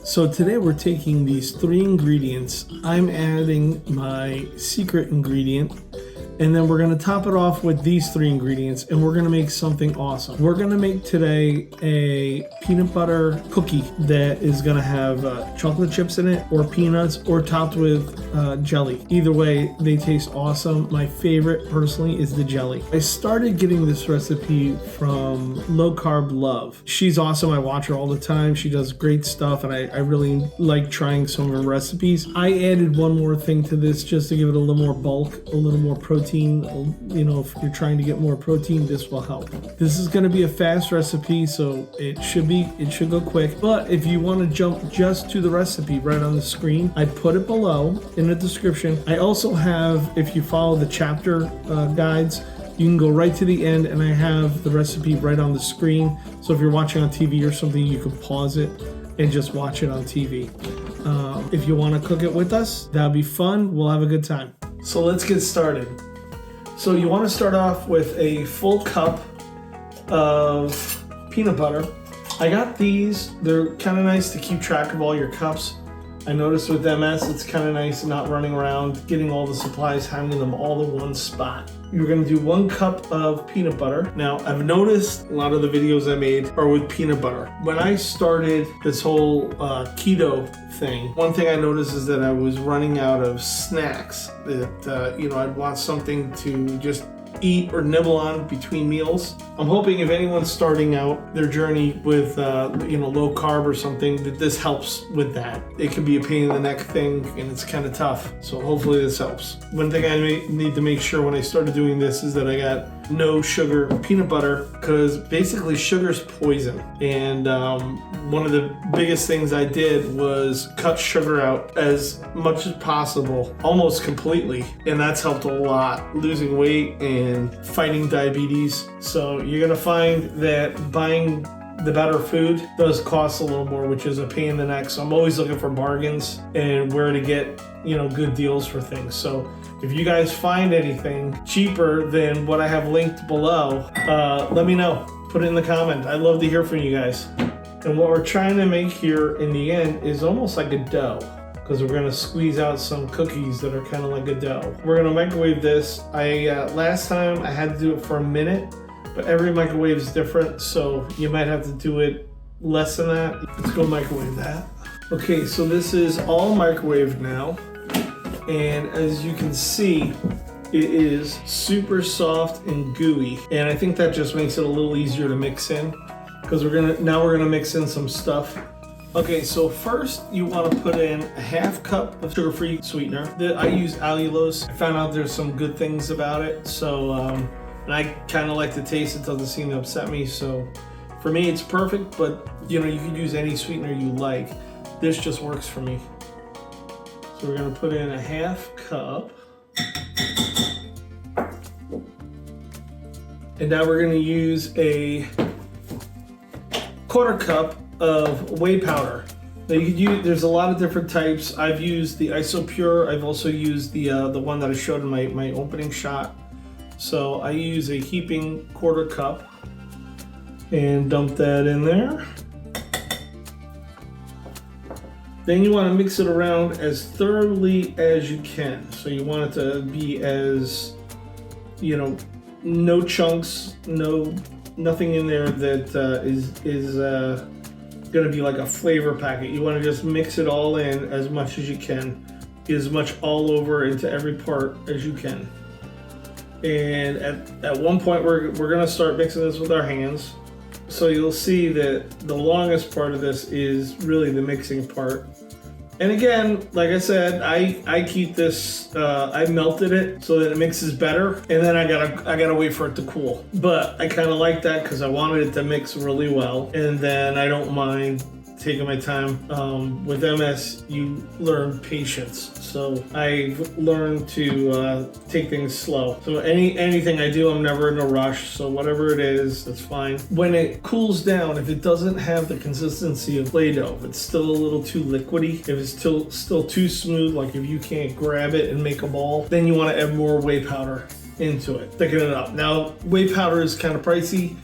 So today we're taking these 3 ingredients. I'm adding my secret ingredient, and then we're gonna top it off with these 3 ingredients, and we're gonna make something awesome. We're gonna make today a peanut butter cookie that is gonna have chocolate chips in it, or peanuts, or topped with jelly. Either way, they taste awesome. My favorite personally is the jelly. I started getting this recipe from Carb Love. She's awesome. I watch her all the time. She does great stuff, and I really like trying some of her recipes. I added one more thing to this just to give it a little more bulk, a little more protein. You know, if you're trying to get more protein, this will help. This is going to be a fast recipe, so it should go quick. But if you want to jump just to the recipe right on the screen, I put it below in the description. I also have, if you follow the chapter guides, you can go right to the end, and I have the recipe right on the screen. So if you're watching on TV or something, you can pause it and just watch it on TV. If you want to cook it with us, that'll be fun. We'll have a good time. So let's get started. So you want to start off with a full cup of peanut butter. I got these. They're kind of nice to keep track of all your cups. I noticed with MS, it's kind of nice not running around, getting all the supplies, having them all in one spot. You're going to do 1 cup of peanut butter. Now, I've noticed a lot of the videos I made are with peanut butter. When I started this whole keto thing, one thing I noticed is that I was running out of snacks that, I'd want something to just eat or nibble on between meals. I'm hoping if anyone's starting out their journey with low carb or something, that this helps with that. It can be a pain in the neck thing, and it's kind of tough, so hopefully this helps. One thing I need to make sure when I started doing this is that I got no sugar peanut butter, because basically sugar's poison, and one of the biggest things I did was cut sugar out as much as possible, almost completely, and that's helped a lot, losing weight and fighting diabetes. So you're gonna find that buying the better food does cost a little more, which is a pain in the neck. So I'm always looking for bargains and where to get, good deals for things. So if you guys find anything cheaper than what I have linked below, let me know. Put it in the comment. I'd love to hear from you guys. And what we're trying to make here in the end is almost like a dough, because we're gonna squeeze out some cookies that are kind of like a dough. We're gonna microwave this. Last time I had to do it for a minute, but every microwave is different, so you might have to do it less than that. Let's go microwave that. Okay, so this is all microwaved now, and as you can see, it is super soft and gooey, and I think that just makes it a little easier to mix in, because we're gonna mix in some stuff. Okay, so first you want to put in a 1/2 cup of sugar-free sweetener. I use Allulose. I found out there's some good things about it, so and I kind of like the taste. It doesn't seem to upset me, so for me it's perfect. But you can use any sweetener you like. This just works for me. So we're gonna put in a 1/2 cup. And now we're gonna use a 1/4 cup of Whey Powder. Now you could use, there's a lot of different types. I've used the Isopure. I've also used the one that I showed in my opening shot. So I use a heaping 1/4 cup and dump that in there. Then you want to mix it around as thoroughly as you can. So you want it to be as, no chunks, nothing in there that is going to be like a flavor packet. You want to just mix it all in as much as you can. Get as much all over into every part as you can. And at one point we're going to start mixing this with our hands. So you'll see that the longest part of this is really the mixing part. And again, like I said, I keep this, I melted it so that it mixes better, and then I gotta wait for it to cool. But I kind of like that because I wanted it to mix really well, and then I don't mind taking my time. With MS, you learn patience. So I've learned to take things slow. So anything I do, I'm never in a rush. So whatever it is, that's fine. When it cools down, if it doesn't have the consistency of Play-Doh, if it's still a little too liquidy, if it's still too smooth, like if you can't grab it and make a ball, then you want to add more whey powder into it, thicken it up. Now, whey powder is kind of pricey.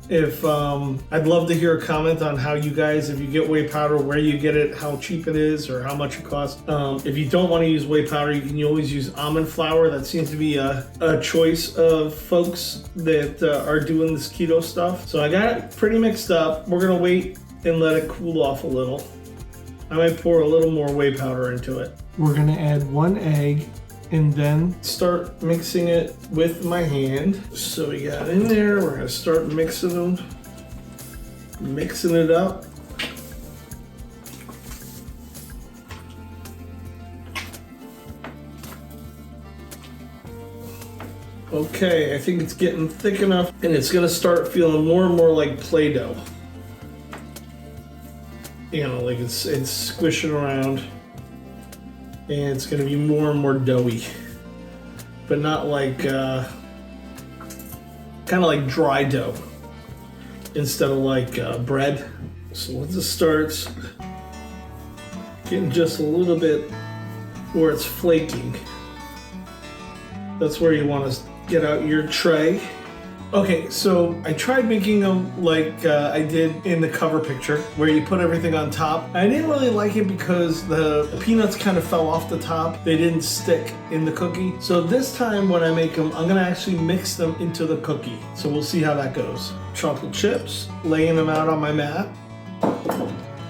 If I'd love to hear a comment on how you guys, if you get whey powder, where you get it, how cheap it is, or how much it costs. If you don't want to use whey powder, you can always use almond flour. That seems to be a choice of folks that are doing this keto stuff. So I got it pretty mixed up. We're gonna wait and let it cool off a little. I might pour a little more whey powder into it. We're gonna add 1 egg and then start mixing it with my hand. So we got in there, we're gonna start mixing it up. Okay, I think it's getting thick enough and it's gonna start feeling more and more like Play-Doh. You know, like it's squishing around. And it's going to be more and more doughy, but not like, kind of like dry dough instead of like bread. So once it starts getting just a little bit where it's flaking, that's where you want to get out your tray. Okay, so I tried making them like I did in the cover picture, where you put everything on top. I didn't really like it because the peanuts kind of fell off the top. They didn't stick in the cookie. So this time when I make them, I'm gonna actually mix them into the cookie. So we'll see how that goes. Chocolate chips, laying them out on my mat.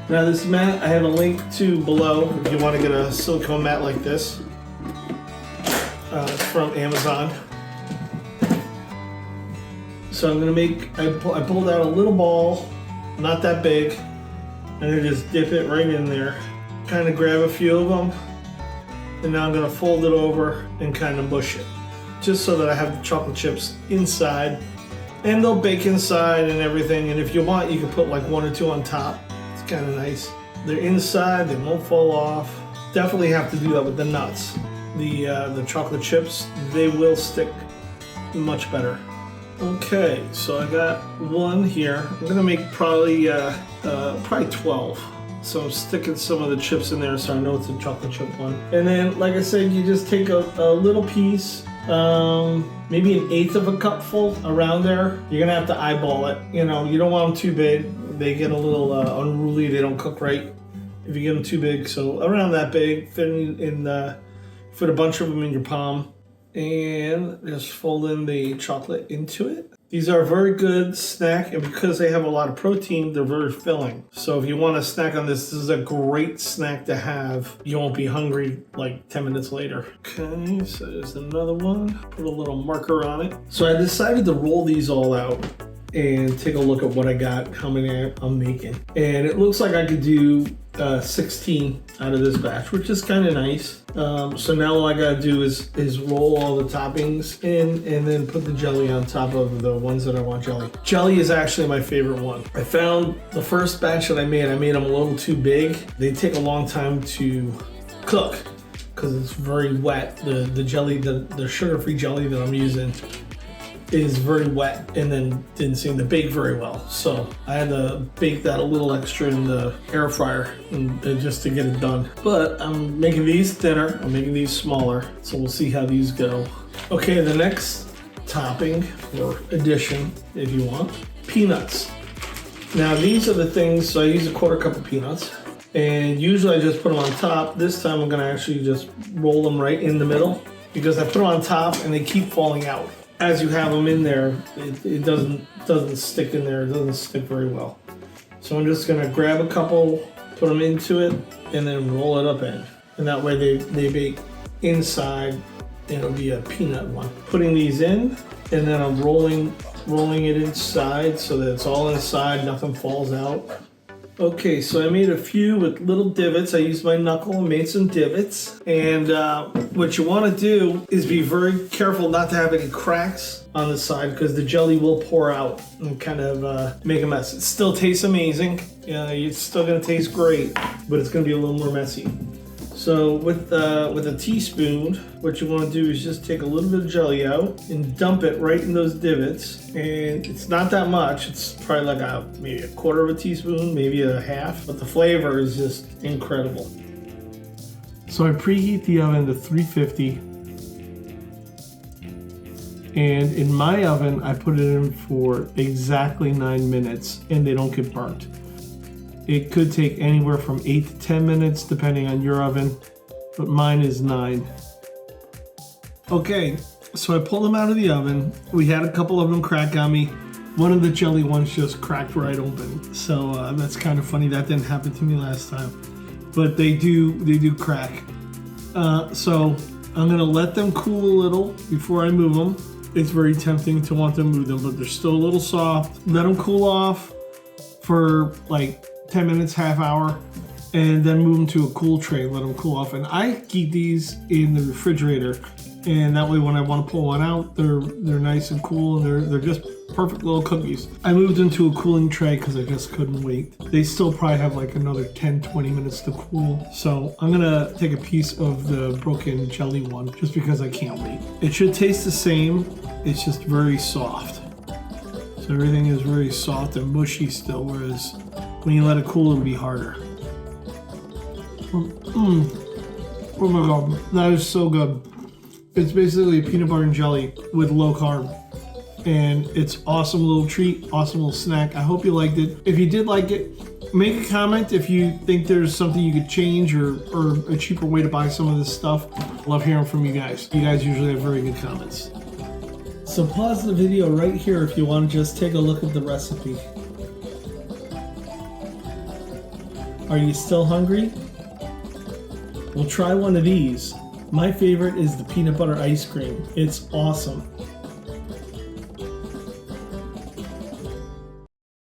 Now this mat, I have a link to below if you want to get a silicone mat like this. It's from Amazon. So I'm gonna make, I pulled out a little ball, not that big, and I just dip it right in there. Kind of grab a few of them, and now I'm gonna fold it over and kind of mush it. Just so that I have the chocolate chips inside, and they'll bake inside and everything, and if you want, you can put like 1 or 2 on top. It's kind of nice. They're inside, they won't fall off. Definitely have to do that with the nuts. The chocolate chips, they will stick much better. Okay, so I got 1 here. I'm gonna make probably 12. So I'm sticking some of the chips in there so I know it's a chocolate chip one. And then, like I said, you just take a little piece, maybe 1/8 of a cupful around there. You're gonna have to eyeball it. You know, you don't want them too big. They get a little unruly, they don't cook right if you get them too big. So around that big, fit a bunch of them in your palm. And just fold in the chocolate into it. These are a very good snack, and because they have a lot of protein, they're very filling. So if you want to snack on this, this is a great snack to have. You won't be hungry like 10 minutes later. Okay, so there's another one. Put a little marker on it. So I decided to roll these all out and take a look at what I got, how many I'm making. And it looks like I could do 16 out of this batch, which is kind of nice. So now all I gotta do is roll all the toppings in and then put the jelly on top of the ones that I want jelly. Jelly is actually my favorite one. I found the first batch that I made them a little too big. They take a long time to cook because it's very wet. The jelly, the sugar-free jelly that I'm using is very wet and then didn't seem to bake very well. So I had to bake that a little extra in the air fryer and just to get it done. But I'm making these thinner, I'm making these smaller, so we'll see how these go. Okay, the next topping or addition, if you want, peanuts. Now these are the things, so I use a 1/4 cup of peanuts. And usually I just put them on top. This time I'm gonna actually just roll them right in the middle because I put them on top and they keep falling out. As you have them in there, it doesn't stick in there. It doesn't stick very well. So I'm just gonna grab a couple, put them into it, and then roll it up in. And that way they bake inside. It'll be a peanut one. Putting these in, and then I'm rolling it inside so that it's all inside, nothing falls out. Okay, so I made a few with little divots. I used my knuckle and made some divots. And what you want to do is be very careful not to have any cracks on the side because the jelly will pour out and kind of make a mess. It still tastes amazing. It's still going to taste great, but it's going to be a little more messy. So with a teaspoon, what you want to do is just take a little bit of jelly out and dump it right in those divots. And it's not that much. It's probably like maybe a 1/4 of a teaspoon, maybe a half. But the flavor is just incredible. So I preheat the oven to 350. And in my oven, I put it in for exactly 9 minutes and they don't get burnt. It could take anywhere from 8 to 10 minutes depending on your oven, but mine is 9. Okay, so I pulled them out of the oven. We had a couple of them crack on me. One of the jelly ones just cracked right open. So that's kind of funny. That didn't happen to me last time, but they do crack. So I'm gonna let them cool a little before I move them. It's very tempting to want to move them, but they're still a little soft. Let them cool off for like 10 minutes, half hour, and then move them to a cool tray, let them cool off. And I keep these in the refrigerator, and that way when I want to pull one out, they're nice and cool, and they're just perfect little cookies. I moved them to a cooling tray because I just couldn't wait. They still probably have like another 10-20 minutes to cool. So I'm gonna take a piece of the broken jelly one just because I can't wait. It should taste the same, it's just very soft. So everything is very soft and mushy still, whereas when you let it cool, it'll be harder. Oh my god, that is so good. It's basically peanut butter and jelly with low carb. And it's awesome little treat, awesome little snack. I hope you liked it. If you did like it, make a comment if you think there's something you could change or a cheaper way to buy some of this stuff. Love hearing from you guys. You guys usually have very good comments. So pause the video right here if you want to just take a look at the recipe. Are you still hungry? Well, try one of these. My favorite is the peanut butter ice cream. It's awesome.